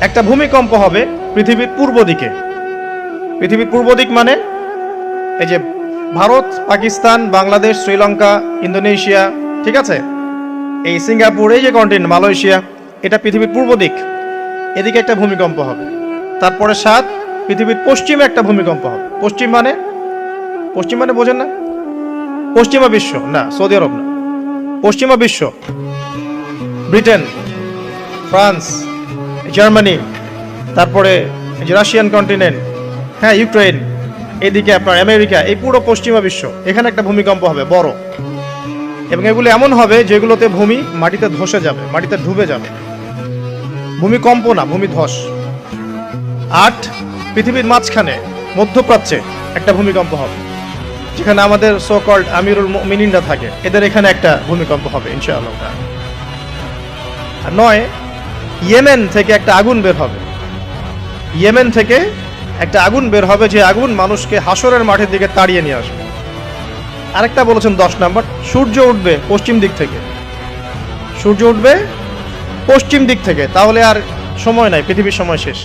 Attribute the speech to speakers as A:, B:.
A: একটা ভূমিকম্প হবে পৃথিবীর পূর্ব দিকে। পৃথিবীর পূর্ব দিক মানে এই যে ভারত, পাকিস্তান, বাংলাদেশ, শ্রীলঙ্কা, ইন্দোনেশিয়া, ঠিক আছে, এই সিঙ্গাপুর, এই যে কন্টিনেন্ট মালয়েশিয়া, এটা পৃথিবীর পূর্ব দিক। এদিকে একটা ভূমিকম্প হবে। তারপরে 7 পৃথিবীর পশ্চিমে একটা ভূমিকম্প হবে। পশ্চিম মানে বোঝেন না? পশ্চিমা বিশ্ব না, সৌদি আরব না, পশ্চিমা বিশ্ব, ব্রিটেন, ফ্রান্স, জার্মানি, তারপরে যে রাশিয়ান কন্টিনেন্ট, হ্যাঁ, ইউক্রেন, এদিকে আপনার আমেরিকা, এই পুরো পশ্চিমা বিশ্ব, এখানে একটা ভূমিকম্প হবে বড়। এবং এগুলো এমন হবে যেগুলোতে ভূমি মাটিতে ধসে যাবে, মাটিতে ডুবে যাবে। ভূমিকম্প না, ভূমিধস। 8 পৃথিবীর মাঝখানে মধ্যপ্রাচ্যে একটা ভূমিকম্প হবে, যেখানে আমাদের সো কল্ড আমিরুল মুমিনিনরা থাকে, এদের এখানে একটা ভূমিকম্প হবে ইনশাআল্লাহ। আর 9 ইয়েমেন থেকে একটা আগুন বের হবে। ইয়েমেন থেকে একটা আগুন বের হবে, যে আগুন মানুষকে হাসরের মাঠের দিকে তাড়িয়ে নিয়ে আসবে। আরেকটা বলেছেন 10 নাম্বার, সূর্য উঠবে পশ্চিম দিক থেকে। সূর্য উঠবে পশ্চিম দিক থেকে, তাহলে আর সময় নাই, পৃথিবীর সময় শেষ।